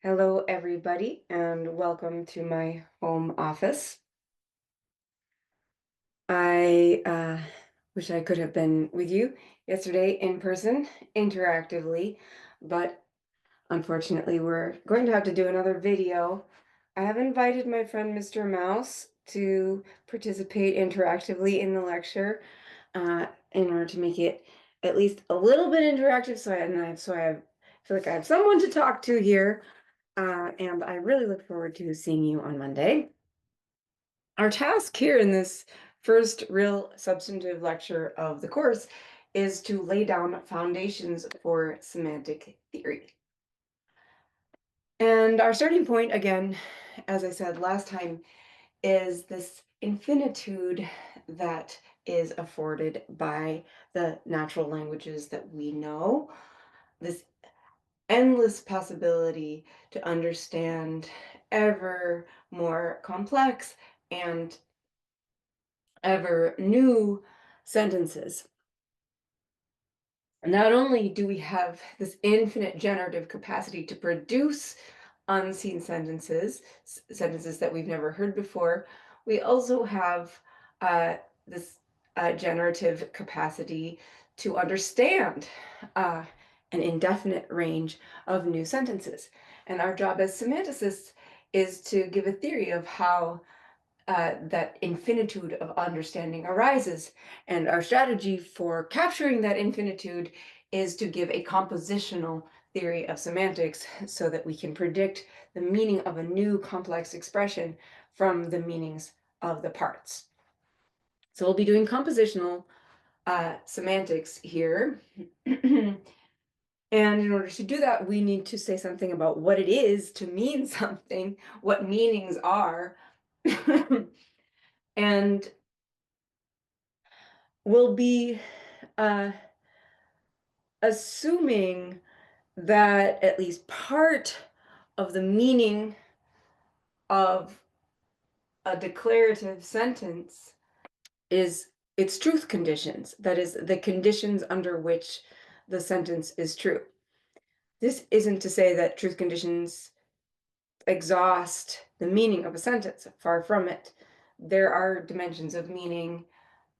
Hello, everybody, and welcome to my home office. I wish I could have been with you yesterday in person, interactively, but unfortunately, we're going to have to do another video. I have invited my friend Mr. Mouse to participate interactively in the lecture in order to make it at least a little bit interactive. I feel like I have someone to talk to here. And I really look forward to seeing you on Monday. Our task here in this first real substantive lecture of the course is to lay down foundations for semantic theory. And our starting point, again, as I said last time, is this infinitude that is afforded by the natural languages that we know, this endless possibility to understand ever more complex and ever new sentences. Not only do we have this infinite generative capacity to produce unseen sentences that we've never heard before, we also have this generative capacity to understand uh, an indefinite range of new sentences. And our job as semanticists is to give a theory of how that infinitude of understanding arises. And our strategy for capturing that infinitude is to give a compositional theory of semantics so that we can predict the meaning of a new complex expression from the meanings of the parts. So we'll be doing compositional semantics here. And in order to do that, we need to say something about what it is to mean something, what meanings are. And we'll be assuming that at least part of the meaning of a declarative sentence is its truth conditions, that is, the conditions under which the sentence is true. This isn't to say that truth conditions exhaust the meaning of a sentence, far from it. There are dimensions of meaning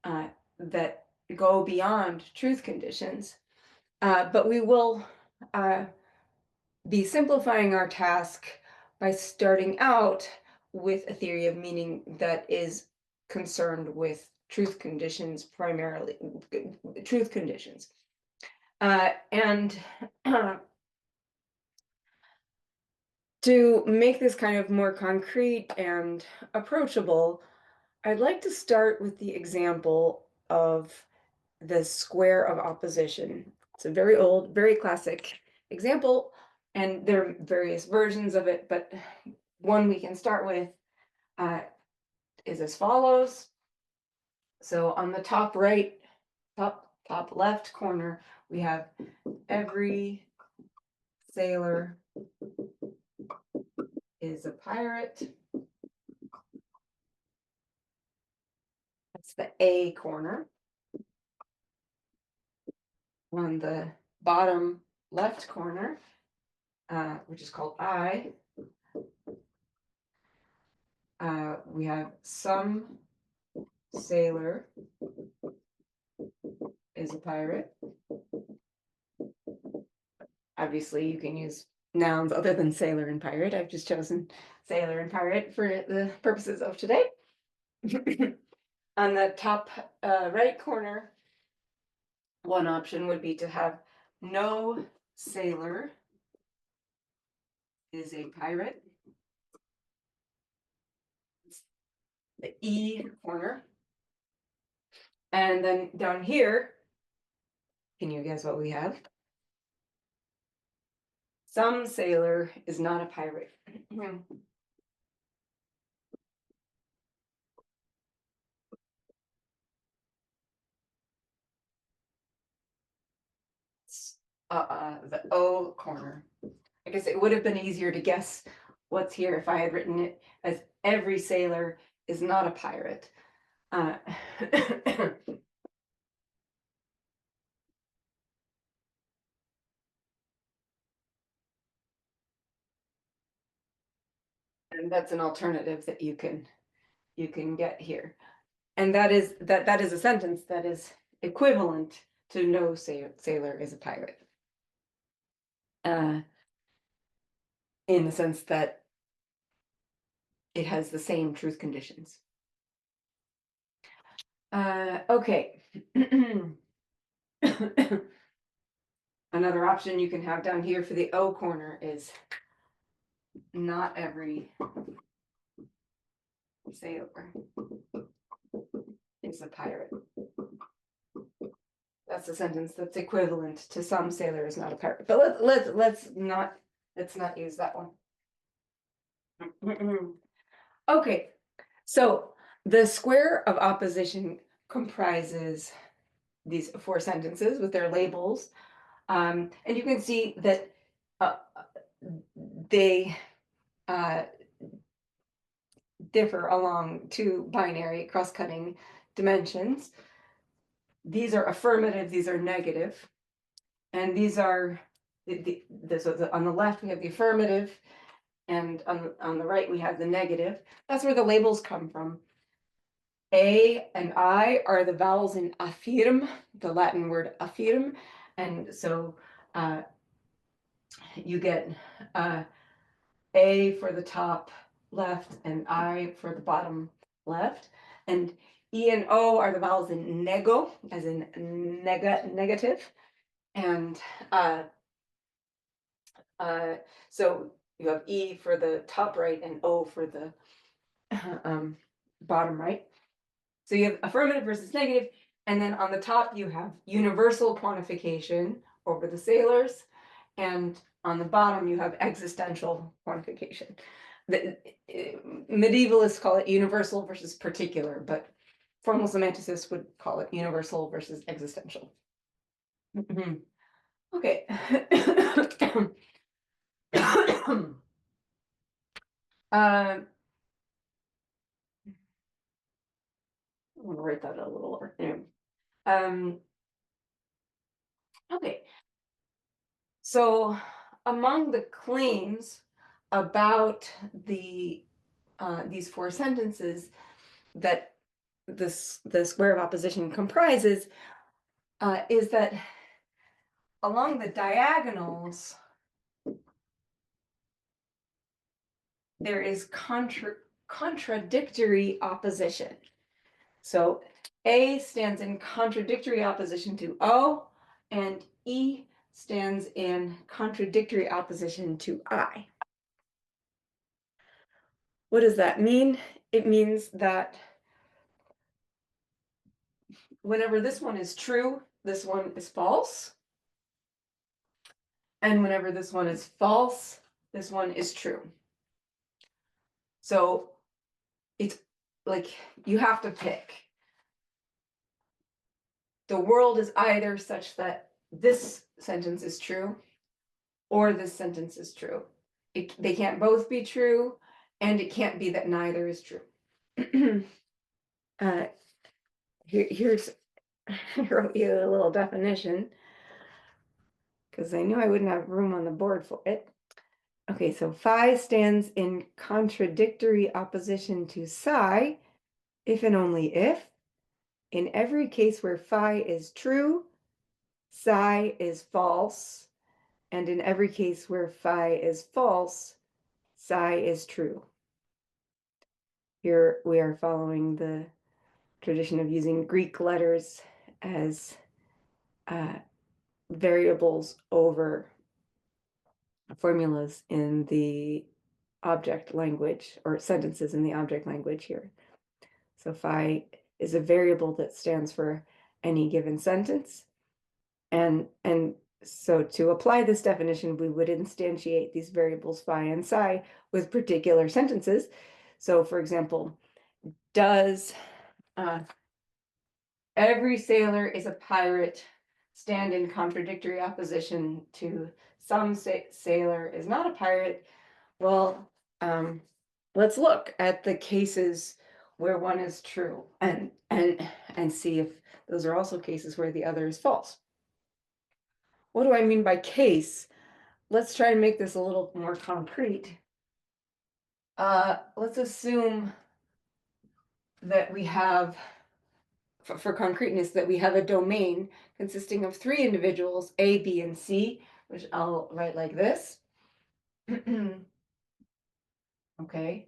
that go beyond truth conditions, but we will be simplifying our task by starting out with a theory of meaning that is concerned with truth conditions, primarily truth conditions. And to make this kind of more concrete and approachable, I'd like to start with the example of the square of opposition. It's a very old, very classic example, and there are various versions of it, but one we can start with is as follows. So on the top right, top left corner, we have every sailor is a pirate. That's the A corner. On the bottom left corner, which is called I, we have some sailor is a pirate. Obviously, you can use nouns other than sailor and pirate. I've just chosen sailor and pirate for the purposes of today. On the top right corner, one option would be to have no sailor is a pirate. It's the E corner. And then down here, can you guess what we have? Some sailor is not a pirate. The O corner. I guess it would have been easier to guess what's here if I had written it as every sailor is not a pirate. And that's an alternative that you can get here. And that is a sentence that is equivalent to no sailor is a pirate. In the sense that it has the same truth conditions. Okay. Another option you can have down here for the O corner is not every sailor is a pirate. That's a sentence that's equivalent to some sailor is not a pirate. But let's not use that one. Okay, so the square of opposition comprises these 4 sentences with their labels, and you can see that they differ along 2 binary cross-cutting dimensions. These are affirmative, these are negative, and these are on the left we have the affirmative, and on the right we have the negative. That's where the labels come from. A and I are the vowels in affirm, the Latin word affirm, and so you get A for the top left and I for the bottom left, and E and O are the vowels in nego, as in negative, and so you have E for the top right and O for the bottom right. So you have affirmative versus negative, and then on the top you have universal quantification over the sailors, and on the bottom you have existential quantification. The medievalists call it universal versus particular, but formal semanticists would call it universal versus existential. Okay. I want to write that a little over. Okay. So among the claims about these 4 sentences that the square of opposition comprises is that along the diagonals there is contradictory opposition. So A stands in contradictory opposition to O, and E stands in contradictory opposition to I. What does that mean? It means that whenever this one is true, this one is false. And whenever this one is false, this one is true. So it's like you have to pick. The world is either such that this sentence is true or this sentence is true. They can't both be true, and it can't be that neither is true. Here's I wrote you a little definition because I knew I wouldn't have room on the board for it. Okay, so phi stands in contradictory opposition to psi if and only if. In every case where phi is true, psi is false. And in every case where phi is false, psi is true. Here we are following the tradition of using Greek letters as variables over formulas in the object language, or sentences in the object language here. So phi is a variable that stands for any given sentence. And so to apply this definition, we would instantiate these variables phi and psi with particular sentences. So for example, does every sailor is a pirate stand in contradictory opposition to some sailor is not a pirate? Well, let's look at the cases where one is true and see if those are also cases where the other is false. What do I mean by case? Let's try and make this a little more concrete. Let's assume that we have, for concreteness, that we have a domain consisting of three individuals, A, B, and C, which I'll write like this. Okay.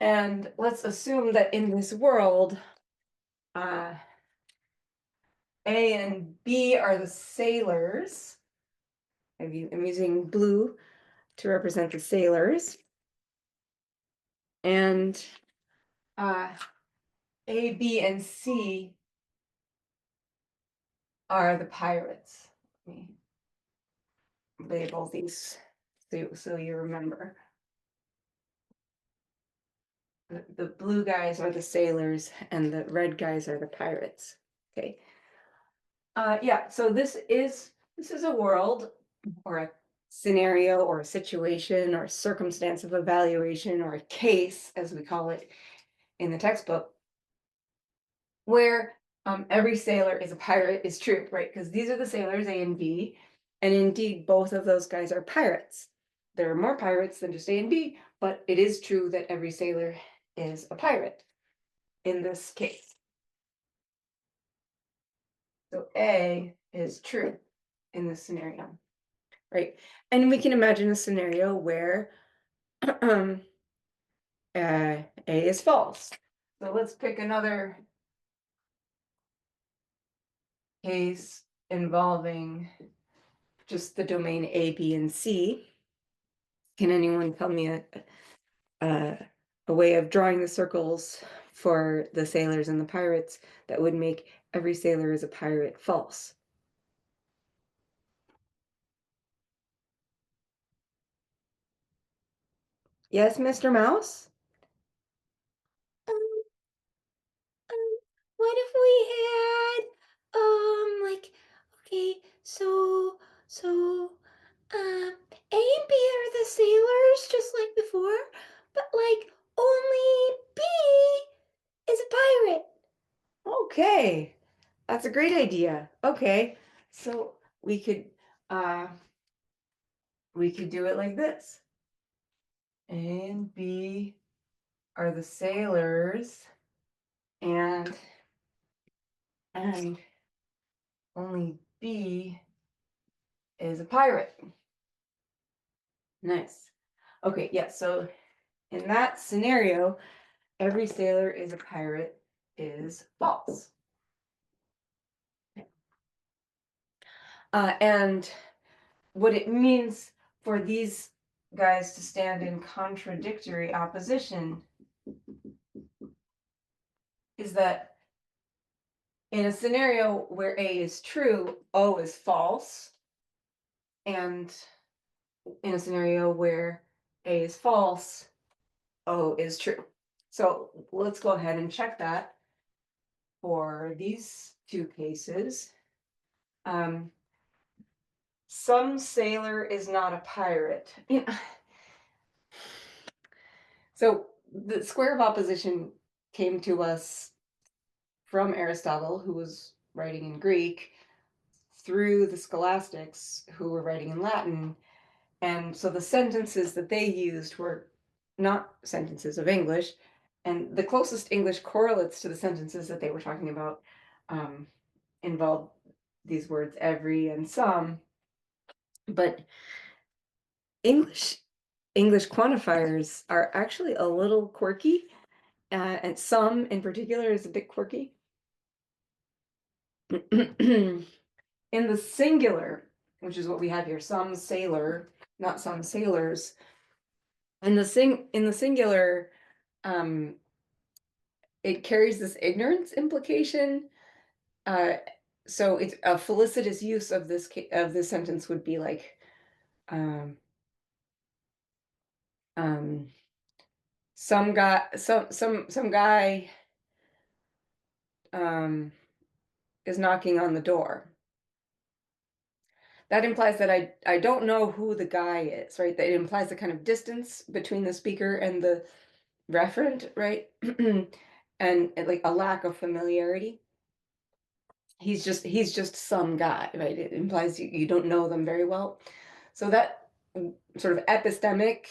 And let's assume that in this world, A and B are the sailors. I'm using blue to represent the sailors. And A, B, and C are the pirates. Let me label these so you remember. The blue guys are the sailors and the red guys are the pirates. Okay. Yeah, so this is a world or a scenario or a situation or a circumstance of evaluation or a case, as we call it in the textbook, where every sailor is a pirate is true, right? Because these are the sailors, A and B, and indeed both of those guys are pirates. There are more pirates than just A and B, but it is true that every sailor is a pirate in this case. So A is true in this scenario, right? And we can imagine a scenario where A is false. So let's pick another case involving just the domain A, B, and C. Can anyone tell me a way of drawing the circles for the sailors and the pirates that would make every sailor is a pirate false? Yes, Mr. Mouse? Um, um, what if we had, like, okay, so, A and B are the sailors, just like before, but, like, only B is a pirate. Okay, that's a great idea. Okay, so uh we could do it like this. A and B are the sailors, and and only B is a pirate. Nice. Okay, yeah, so in that scenario, every sailor is a pirate is false. And what it means for these guys to stand in contradictory opposition is that in a scenario where A is true, O is false. And in a scenario where A is false, O is true. So let's go ahead and check that for these two cases. Some sailor is not a pirate. So the square of opposition came to us from Aristotle, who was writing in Greek, through the scholastics, who were writing in Latin. And so the sentences that they used were not sentences of English. And the closest English correlates to the sentences that they were talking about involved these words every and some. But English quantifiers are actually a little quirky, and some in particular is a bit quirky. In the singular, which is what we have here, some sailor, not some sailors. In the singular, it carries this ignorance implication. So it's a felicitous use of this sentence would be like, some guy is knocking on the door. That implies that I don't know who the guy is, right? That it implies a kind of distance between the speaker and the referent, right? And like a lack of familiarity. He's just some guy, right? It implies you don't know them very well. So that sort of epistemic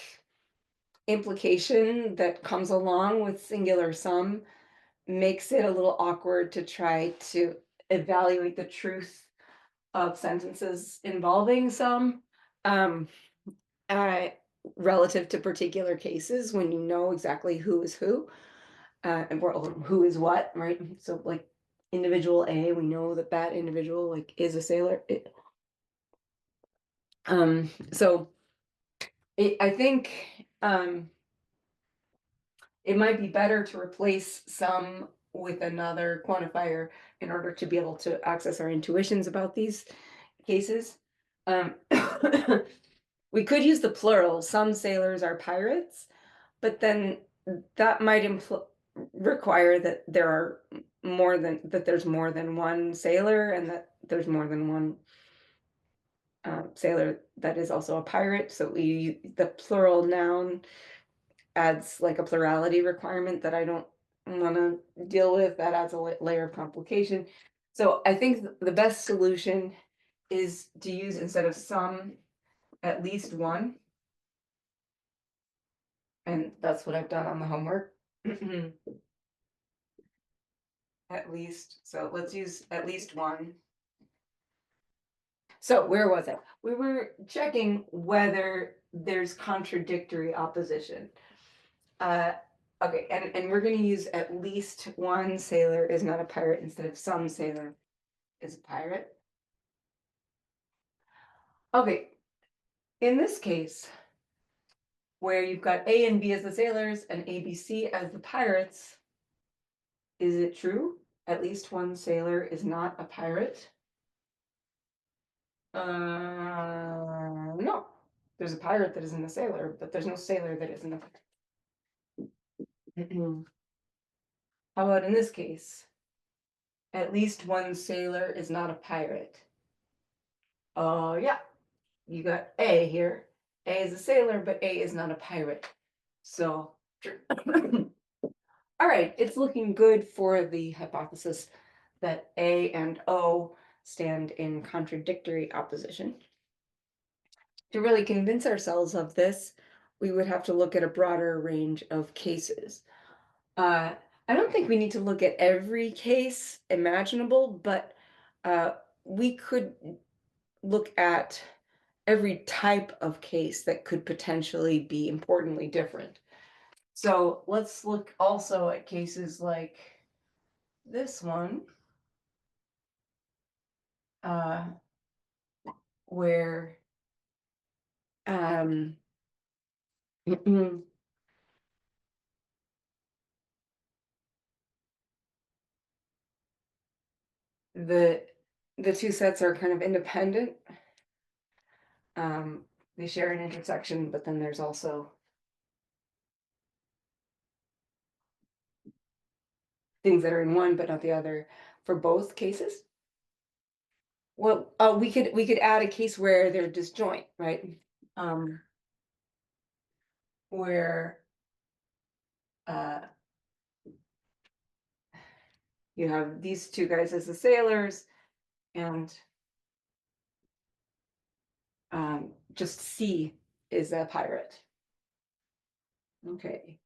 implication that comes along with singular sum makes it a little awkward to try to evaluate the truth of sentences involving sum, um, uh, relative to particular cases when you know exactly who is who, and who is what, right? So, like individual A, we know that that individual like is a sailor. So I think it might be better to replace some with another quantifier in order to be able to access our intuitions about these cases. Um, we could use the plural. Some sailors are pirates, but then that might require that there are there's more than one sailor, and that there's more than one sailor that is also a pirate. So the plural noun adds like a plurality requirement that I don't want to deal with. That adds a layer of complication. So I think the best solution is to use, instead of some, at least one. And that's what I've done on the homework. At least. So let's use at least one. So where was it? We were checking whether there's contradictory opposition. Okay, and we're going to use at least one sailor is not a pirate instead of some sailor is a pirate. Okay, in this case, where you've got A and B as the sailors and A, B, C as the pirates, is it true? At least one sailor is not a pirate? No. There's a pirate that isn't a sailor, but there's no sailor that isn't a pirate. How about in this case? At least one sailor is not a pirate. Oh, yeah. You got A here. A is a sailor, but A is not a pirate. So, all right, it's looking good for the hypothesis that A and O stand in contradictory opposition. To really convince ourselves of this, we would have to look at a broader range of cases. I don't think we need to look at every case imaginable, but we could look at every type of case that could potentially be importantly different. So let's look also at cases like this one, where the two sets are kind of independent. They share an intersection, but then there's also things that are in one but not the other for both cases. Well, we could add a case where they're disjoint, right? Where you have these two guys as the sailors, and just C is a pirate. Okay.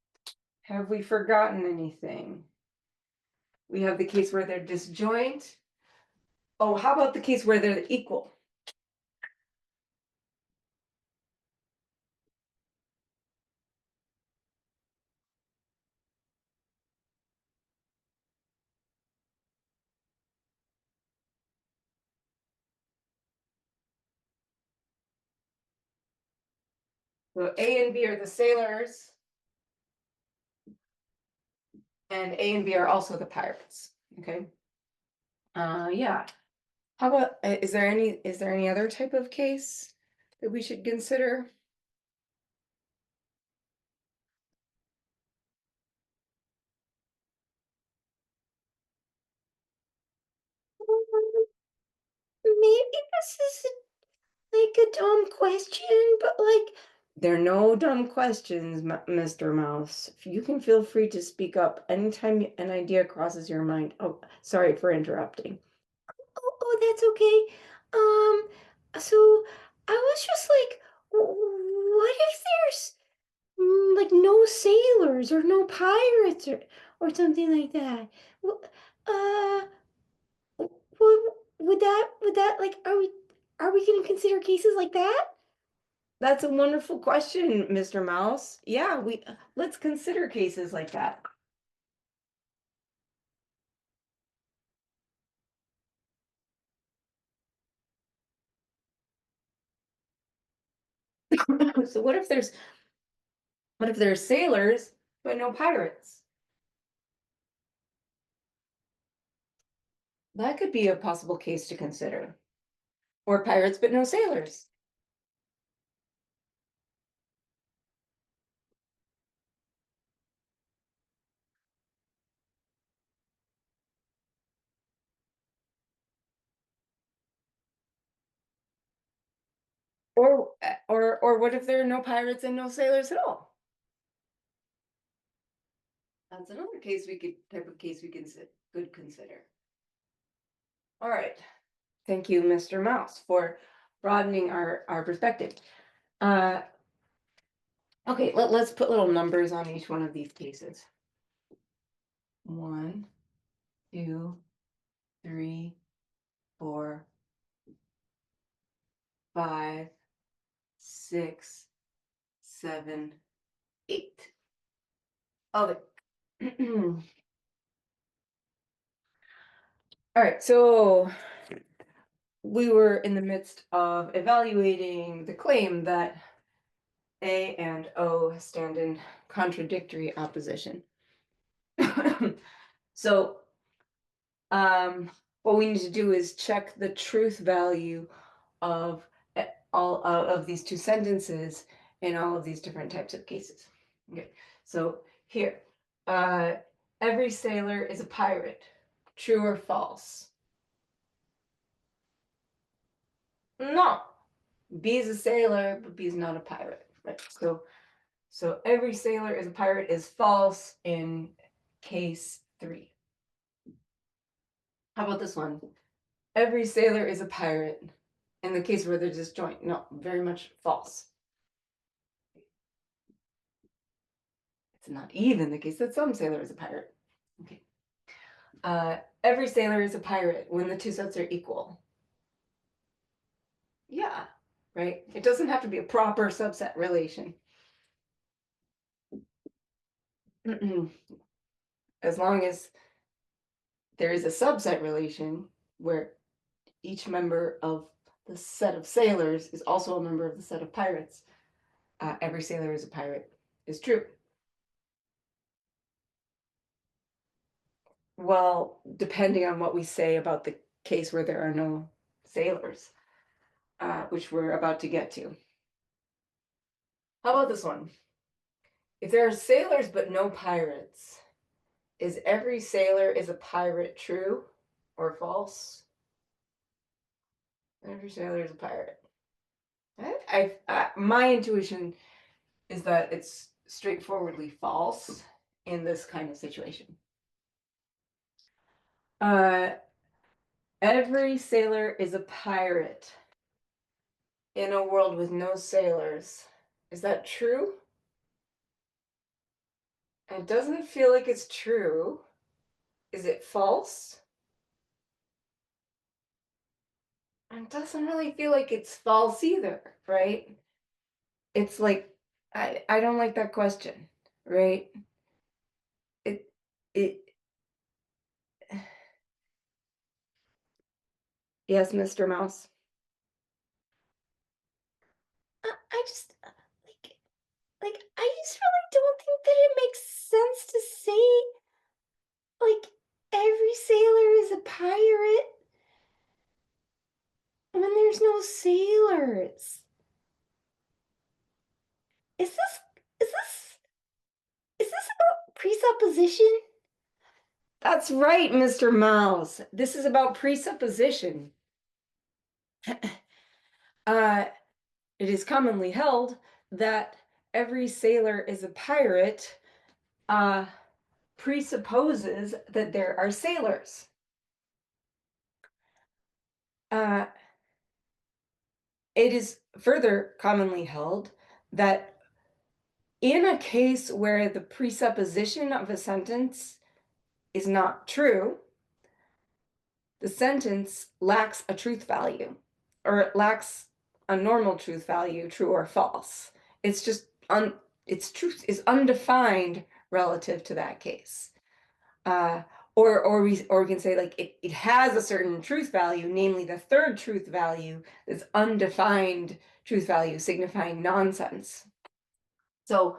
Have we forgotten anything? We have the case where they're disjoint. Oh, how about the case where they're equal? So A and B are the sailors, and A and B are also the pirates. Okay. Yeah. How about is there any other type of case that we should consider? Maybe this is like a dumb question, but like there are no dumb questions, Mr. Mouse. You can feel free to speak up anytime an idea crosses your mind. Oh, sorry for interrupting. Oh, that's okay. So I was just like, what if there's like sailors or no pirates or something like that. Uh, would that like are we going to consider cases like that? That's a wonderful question, Mr. Mouse. Yeah, let's consider cases like that. So what if there's sailors but no pirates? That could be a possible case to consider. Or pirates but no sailors. Or what if there are no pirates and no sailors at all? That's another type of case we could consider. All right. Thank you, Mr. Mouse, for broadening our perspective. Uh, okay, let's put little numbers on each one of these cases. 1, 2, 3, 4, 5, 6, 7, 8. Okay. All right, so we were in the midst of evaluating the claim that A and O stand in contradictory opposition. So what we need to do is check the truth value of all of these two sentences in all of these different types of cases. Okay, so here, uh, every sailor is a pirate. True or false? No. B is a sailor, but B is not a pirate. Right. So every sailor is a pirate is false in case 3. How about this one? Every sailor is a pirate in the case where they're disjoint. No, very much false. It's not even the case that some sailor is a pirate. Okay. Every sailor is a pirate when the two sets are equal. Yeah, right? It doesn't have to be a proper subset relation. As long as there is a subset relation where each member of the set of sailors is also a member of the set of pirates, every sailor is a pirate is true. Well, depending on what we say about the case where there are no sailors, which we're about to get to. How about this one? If there are sailors but no pirates, is every sailor is a pirate true or false? Every sailor is a pirate. My intuition is that it's straightforwardly false in this kind of situation. Every sailor is a pirate in a world with no sailors. Is that true? It doesn't feel like it's true. Is it false? It doesn't really feel like it's false either, right? It's like I don't like that question, right? It it Yes, Mr. Mouse. I just I just really don't think that it makes sense to say like every sailor is a pirate when there's no sailors. Is this is this is this about presupposition? That's right, Mr. Mouse. This is about presupposition. uh, it is commonly held that every sailor is a pirate presupposes that there are sailors. Uh, it is further commonly held that in a case where the presupposition of a sentence is not true, the sentence lacks a truth value, or it lacks a normal truth value, true or false. It's just its truth is undefined relative to that case. Or we can say like it has a certain truth value, namely the third truth value is undefined truth value, signifying nonsense. So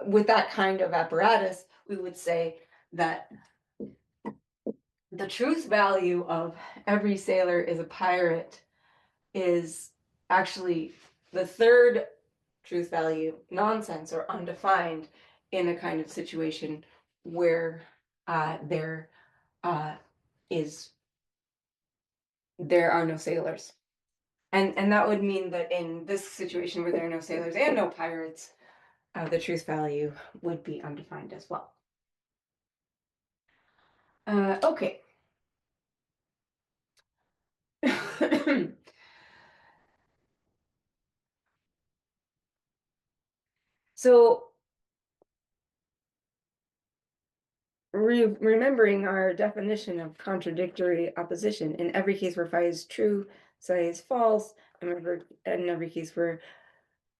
with that kind of apparatus, we would say that the truth value of every sailor is a pirate is actually the third truth value, nonsense or undefined, in a kind of situation where there are no sailors. And that would mean that in this situation where there are no sailors and no pirates, the truth value would be undefined as well. Okay. So remembering our definition of contradictory opposition, in every case where phi is true, psi is false, and in every case where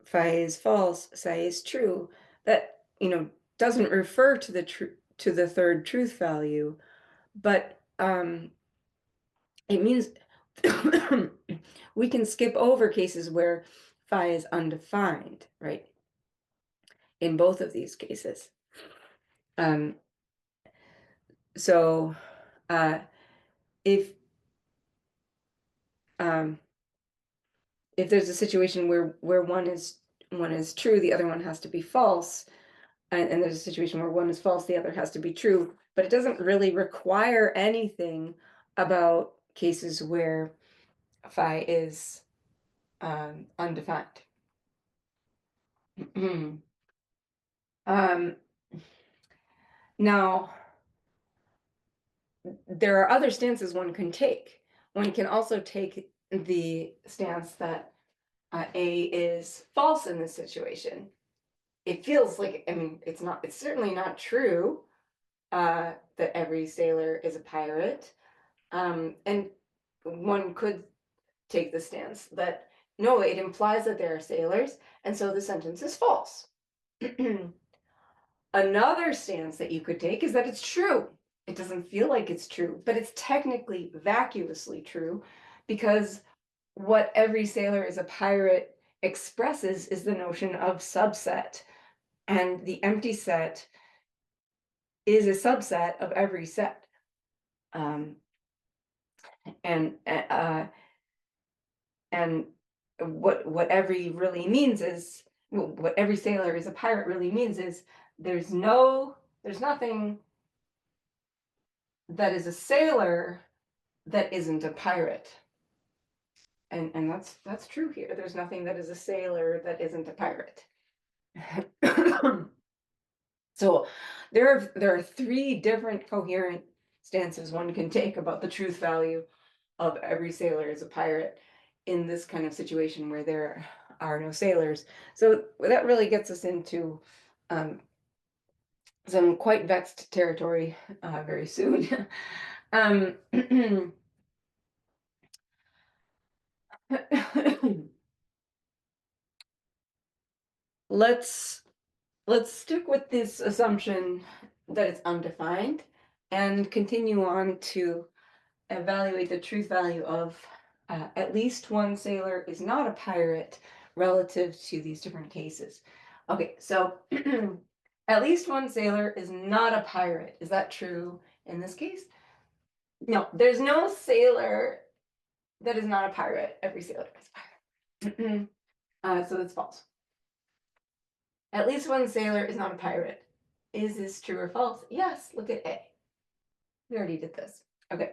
phi is false, psi is true, that doesn't refer to the third truth value, but it means we can skip over cases where phi is undefined, right? In both of these cases. So if there's a situation where one is true, the other one has to be false, and there's a situation where one is false, the other has to be true, but it doesn't really require anything about cases where phi is undefined. Now, there are other stances one can take. One can also take the stance that A is false in this situation. It feels like, it's certainly not true that every sailor is a pirate. And one could take the stance that, no, it implies that there are sailors, and so the sentence is false. Another stance that you could take is that it's true. It doesn't feel like it's true, but it's technically vacuously true, because what every sailor is a pirate expresses is the notion of subset, and the empty set is a subset of every set. And what every really means is, what every sailor is a pirate really means is there's nothing that is a sailor that isn't a pirate. And that's true here. There's nothing that is a sailor that isn't a pirate. So there are three different coherent stances one can take about the truth value of every sailor as a pirate in this kind of situation where there are no sailors. So that really gets us into some quite vexed territory very soon. Let's stick with this assumption that it's undefined and continue on to evaluate the truth value of at least one sailor is not a pirate relative to these different cases. Okay, so at least one sailor is not a pirate. Is that true in this case? No, there's no sailor that is not a pirate. Every sailor is a pirate. So that's false. At least one sailor is not a pirate. Is this true or false? Yes, look at A. We already did this. Okay.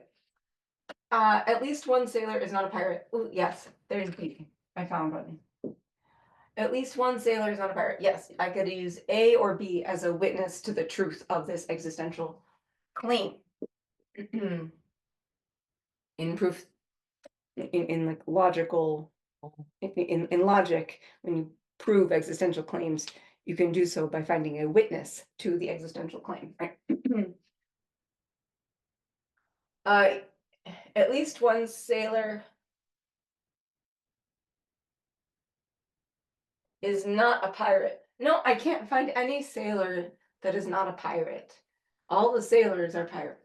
At least one sailor is not a pirate. Ooh, yes, there's B. I found one. At least one sailor is not a pirate. Yes, I could use A or B as a witness to the truth of this existential claim. In proof, in like logical, in logic, when you prove existential claims, you can do so by finding a witness to the existential claim, right? At least one sailor is not a pirate. No, I can't find any sailor that is not a pirate. All the sailors are pirates.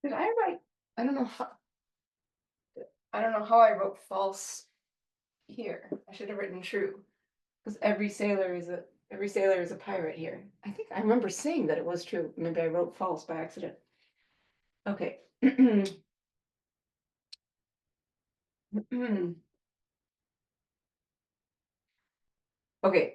Did I write? I don't know how. I don't know how I wrote false here. I should have written true, because every sailor is a pirate here. I think I remember saying that it was true. Maybe I wrote false by accident. Okay. Okay.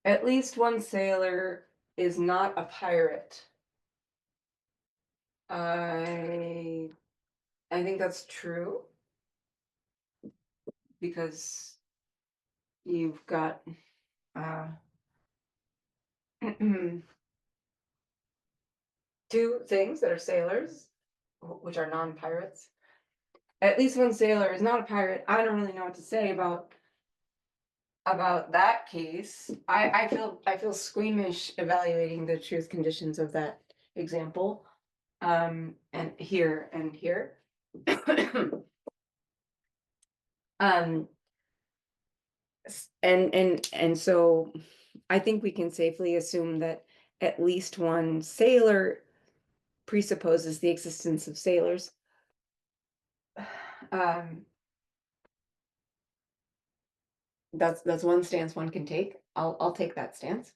At least one sailor is not a pirate. I I think that's true, because you've got two things that are sailors, which are non-pirates. At least one sailor is not a pirate. I don't really know what to say about that case. I feel squeamish evaluating the truth conditions of that example. And here and here. um and so I think we can safely assume that at least one sailor presupposes the existence of sailors. Um, that's one stance one can take. I'll take that stance.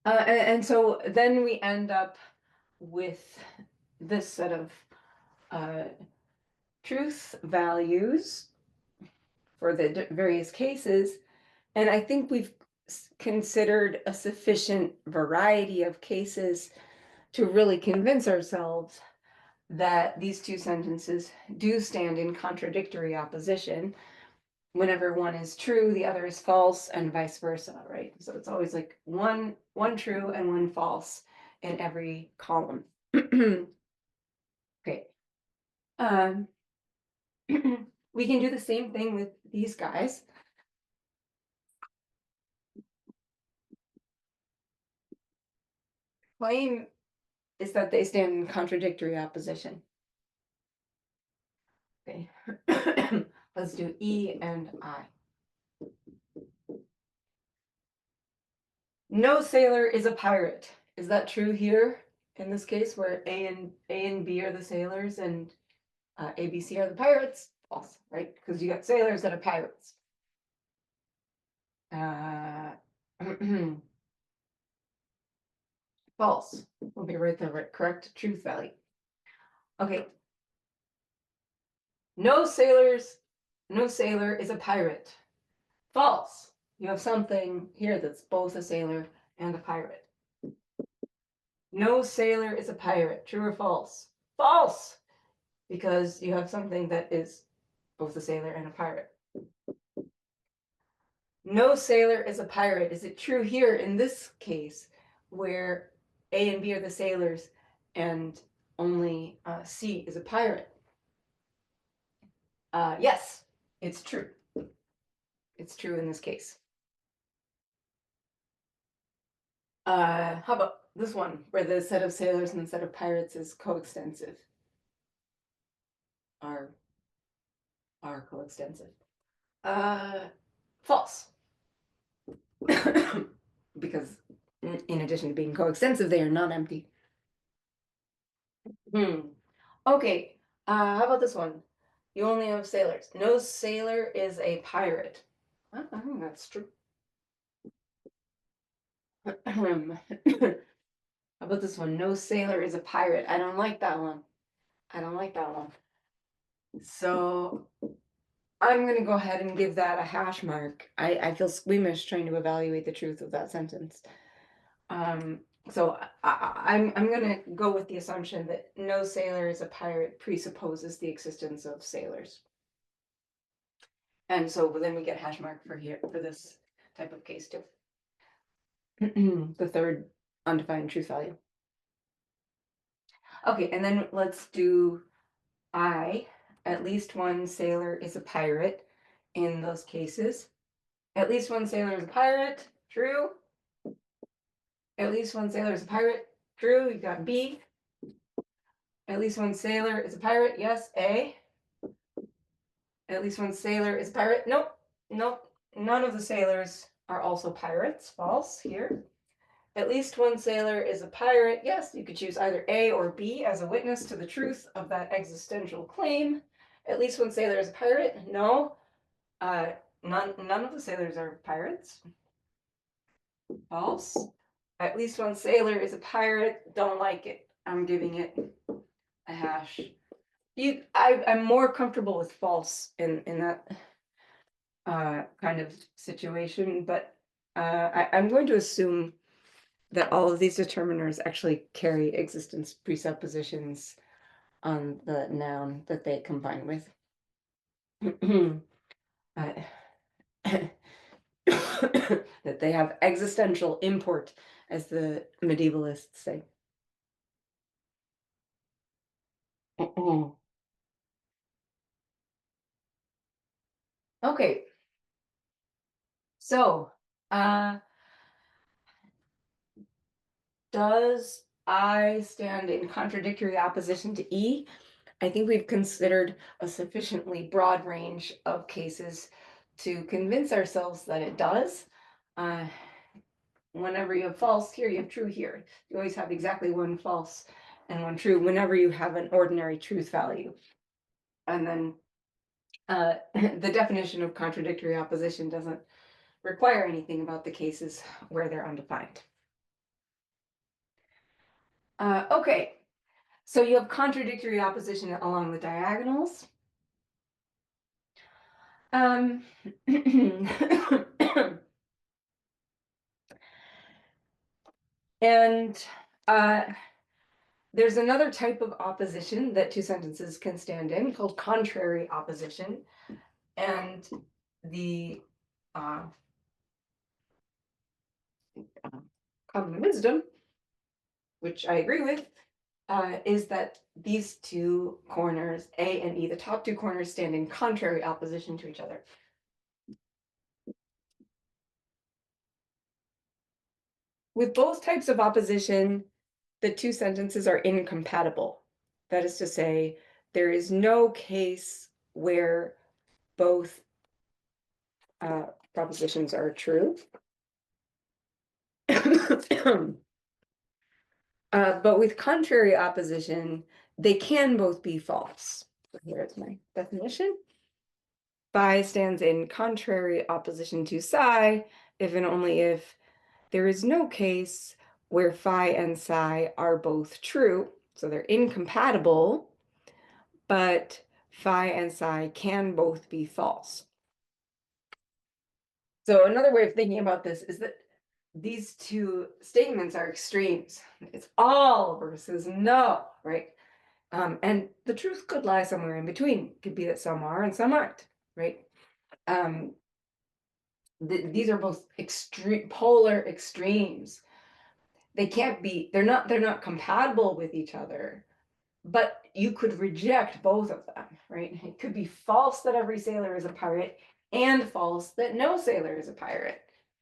And so then we end up with this set of truth values for the various cases, and I think we've considered a sufficient variety of cases to really convince ourselves that these two sentences do stand in contradictory opposition. Whenever one is true, the other is false, and vice versa, right? So it's always like one true and one false in every column. Okay. We can do the same thing with these guys. Claim is that they stand in contradictory opposition. Okay. Let's do E and I. No sailor is a pirate. Is that true here in this case, where A and B are the sailors and A, B, C are the pirates? False, right? Because you got sailors that are pirates. False. We'll be right the correct truth value. Okay. No sailor is a pirate. False. You have something here that's both a sailor and a pirate. No sailor is a pirate. True or false? False. Because you have something that is both a sailor and a pirate. No sailor is a pirate. Is it true here in this case, where A and B are the sailors and only C is a pirate? Yes, it's true. It's true in this case. How about this one, where the set of sailors and the set of pirates is coextensive? Are coextensive. False. Because in addition to being coextensive, they are non-empty. Okay, how about this one? You only have sailors. No sailor is a pirate. I think that's true. How about this one? No sailor is a pirate. I don't like that one. I don't like that one. So I'm going to go ahead and give that a hash mark. I feel squeamish trying to evaluate the truth of that sentence. So I'm gonna go with the assumption that no sailor is a pirate presupposes the existence of sailors. And so then we get hash mark for here for this type of case too. The third undefined truth value. Okay, and then let's do I. At least one sailor is a pirate in those cases. At least one sailor is a pirate. True. At least one sailor is a pirate. True. You got B. At least one sailor is a pirate. Yes. A. At least one sailor is a pirate. Nope. Nope. None of the sailors are also pirates. False here. At least one sailor is a pirate. Yes, you could choose either A or B as a witness to the truth of that existential claim. At least one sailor is a pirate. No. None of the sailors are pirates. False. At least one sailor is a pirate. Don't like it. I'm giving it a hash. I'm more comfortable with false in that kind of situation, but I'm going to assume that all of these determiners actually carry existence presuppositions on the noun that they combine with. That they have existential import, as the medievalists say. Okay, so does I stand in contradictory opposition to E? I think we've considered a sufficiently broad range of cases to convince ourselves that it does. Whenever you have false here, you have true here. You always have exactly one false and one true whenever you have an ordinary truth value. And then the definition of contradictory opposition doesn't require anything about the cases where they're undefined. Okay, so you have contradictory opposition along the diagonals. And there's another type of opposition that two sentences can stand in called contrary opposition. And the common wisdom, which I agree with, is that these two corners, A and E, the top two corners, stand in contrary opposition to each other. With both types of opposition, the two sentences are incompatible. That is to say, there is no case where both propositions are true. But with contrary opposition, they can both be false. So here's my definition. Phi stands in contrary opposition to psi if and only if there is no case where phi and psi are both true. So they're incompatible, but phi and psi can both be false. So another way of thinking about this is that these two statements are extremes. It's all versus no, right? And the truth could lie somewhere in between. It could be that some are and some aren't, right? These are both extreme polar extremes. They can't be, they're not compatible with each other, but you could reject both of them, right? It could be false that every sailor is a pirate and false that no sailor is a pirate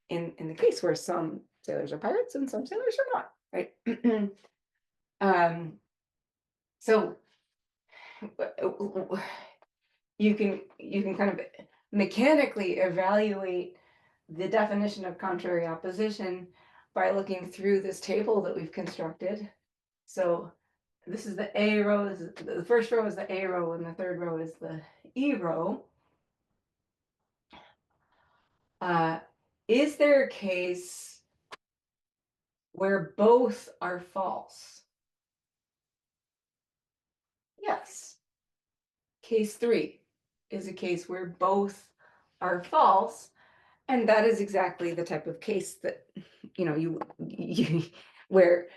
in the case where some sailors are pirates and some sailors are not, right? So you can kind of mechanically evaluate the definition of contrary opposition by looking through this table that we've constructed. So this is the A row, the first row is the A row, and the third row is the E row. Is there a case where both are false? Yes. Case 3 is a case where both are false, and that is exactly the type of case that you where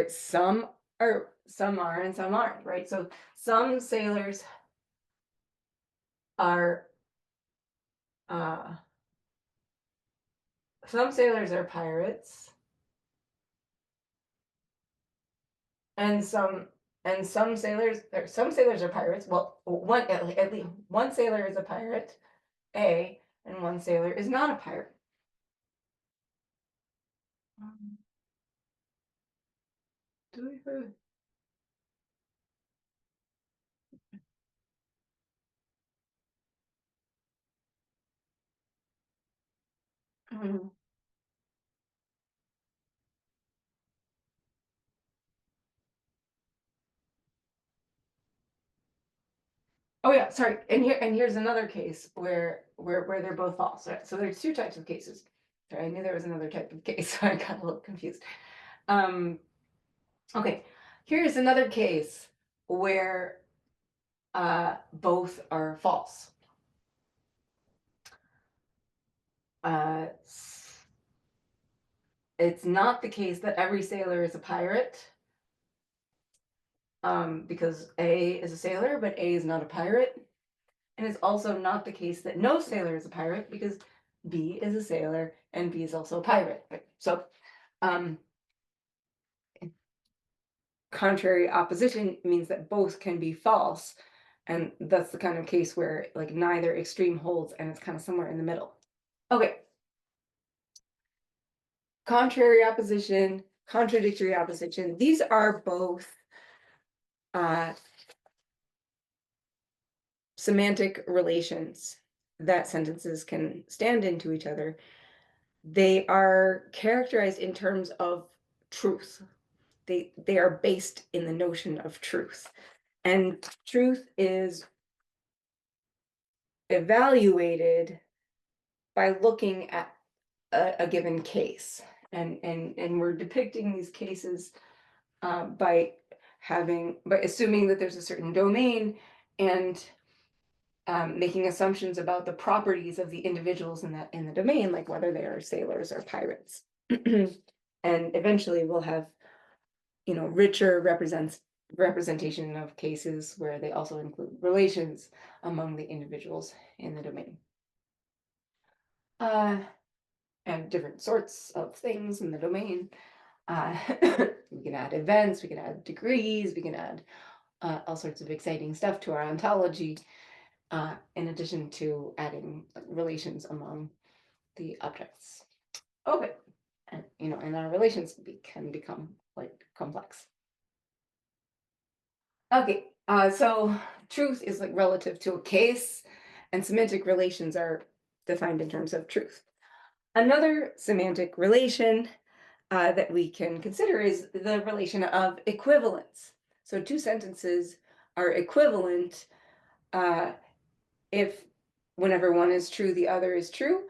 some are and some aren't, right? So some sailors are pirates, and some sailors are pirates. Well, one at least one sailor is a pirate, A, and one sailor is not a pirate. Do we heard? Oh yeah, sorry. And here's another case where they're both false. Right? So there's two types of cases. Sorry, I knew there was another type of case, so I got a little confused. Okay, here's another case where both are false. It's not the case that every sailor is a pirate, because A is a sailor, but A is not a pirate. And it's also not the case that no sailor is a pirate, because B is a sailor and B is also a pirate. So, contrary opposition means that both can be false. And that's the kind of case where like neither extreme holds and it's kind of somewhere in the middle. Okay. Contrary opposition, contradictory opposition. These are both semantic relations that sentences can stand into each other. They are characterized in terms of truth. They are based in the notion of truth. And truth is evaluated by looking at a given case. And we're depicting these cases by assuming that there's a certain domain and making assumptions about the properties of the individuals in the domain, like whether they are sailors or pirates. And eventually we'll have, richer representation of cases where they also include relations among the individuals in the domain. And different sorts of things in the domain. We can add events, we can add degrees, we can add all sorts of exciting stuff to our ontology, in addition to adding relations among the objects. Okay, and our relations can become quite complex. Okay, so truth is like relative to a case, and semantic relations are defined in terms of truth. Another semantic relation that we can consider is the relation of equivalence. So two sentences are equivalent if whenever one is true, the other is true,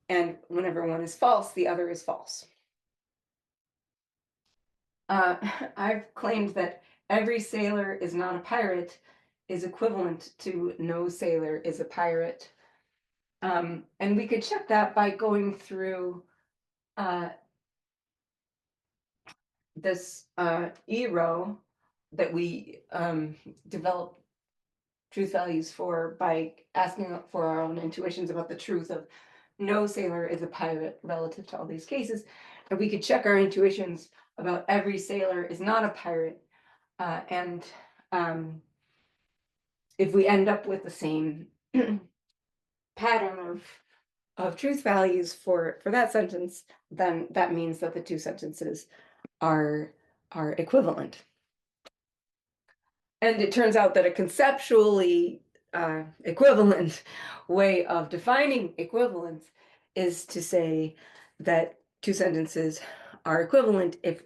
and whenever one is false, the other is false. I've claimed that every sailor is not a pirate is equivalent to no sailor is a pirate. And we could check that by going through this E-row that we develop truth values for by asking for our own intuitions about the truth of no sailor is a pirate relative to all these cases. And we could check our intuitions about every sailor is not a pirate. And if we end up with the same pattern of truth values for that sentence, then that means that the two sentences are equivalent. And it turns out that a conceptually equivalent way of defining equivalence is to say that two sentences are equivalent if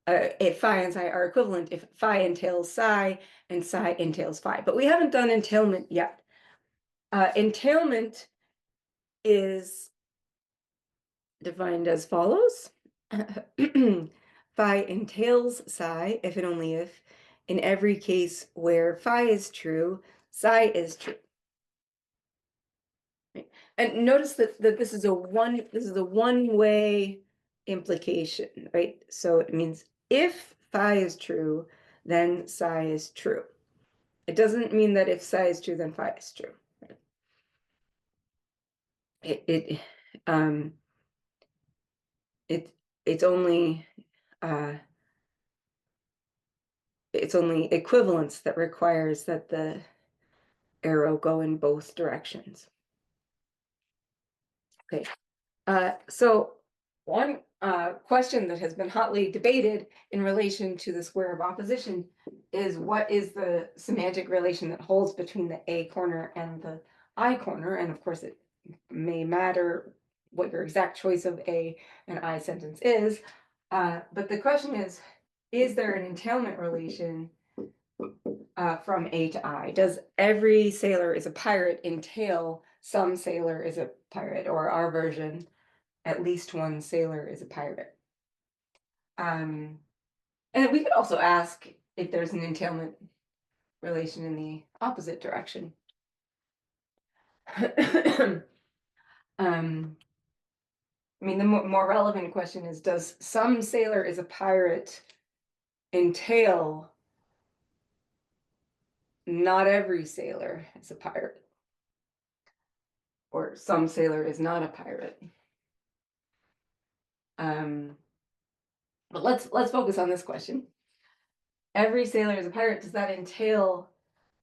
phi and psi are equivalent if phi entails psi and psi entails phi. But we haven't done entailment yet. Entailment is defined as follows. Phi entails psi if and only if in every case where phi is true, psi is true. Right? And notice that this is a one-way implication, right? So it means if phi is true, then psi is true. It doesn't mean that if psi is true, then phi is true. It it um it it's only uh it's only equivalence that requires that the arrow go in both directions. Okay. So one question that has been hotly debated in relation to the square of opposition is what is the semantic relation that holds between the A corner and the I corner? And of course, it may matter what your exact choice of A and I sentence is. But the question is there an entailment relation from A to I? Does every sailor is a pirate entail some sailor is a pirate, or our version, at least one sailor is a pirate? And we could also ask if there's an entailment relation in the opposite direction. I mean, the more relevant question is, does some sailor is a pirate entail not every sailor is a pirate? Or some sailor is not a pirate? But let's focus on this question. Every sailor is a pirate. Does that entail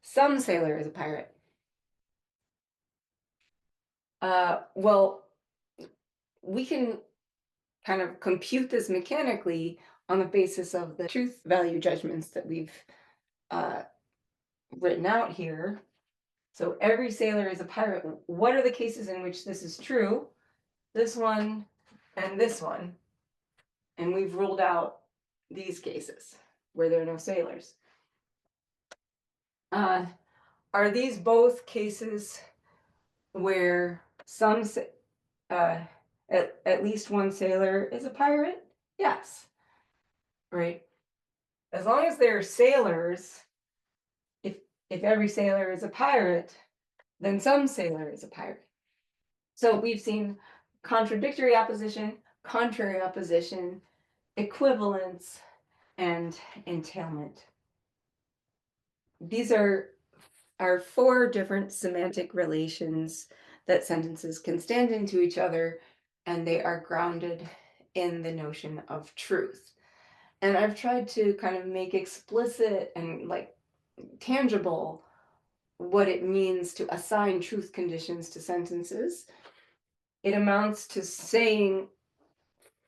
some sailor is a pirate? Well, we can kind of compute this mechanically on the basis of the truth value judgments that we've written out here. So every sailor is a pirate. What are the cases in which this is true? This one and this one. And we've ruled out these cases where there are no sailors. Are these both cases where some at least one sailor is a pirate? Yes. Right. As long as they're sailors, if every sailor is a pirate, then some sailor is a pirate. So we've seen contradictory opposition, contrary opposition, equivalence, and entailment. These are four different semantic relations that sentences can stand into each other, and they are grounded in the notion of truth. And I've tried to kind of make explicit and like tangible what it means to assign truth conditions to sentences. It amounts to saying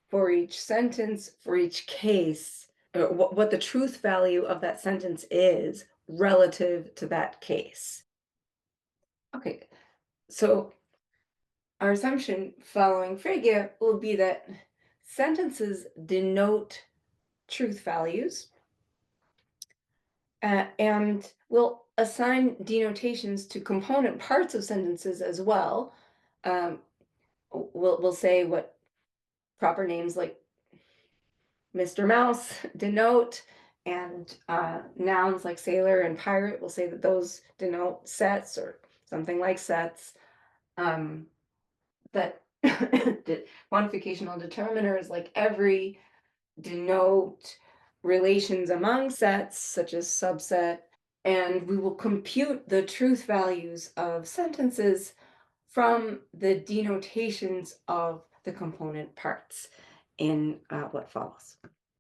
for each sentence, for each case, what the truth value of that sentence is relative to that case. Okay, so our assumption following Frege will be that sentences denote truth values, and we'll assign denotations to component parts of sentences as well. We'll say what proper names like Mr. Mouse denote, and nouns like sailor and pirate, we'll say that those denote sets or something like sets. That quantificational determiners like every denote relations among sets, such as subset, and we will compute the truth values of sentences from the denotations of the component parts in what follows.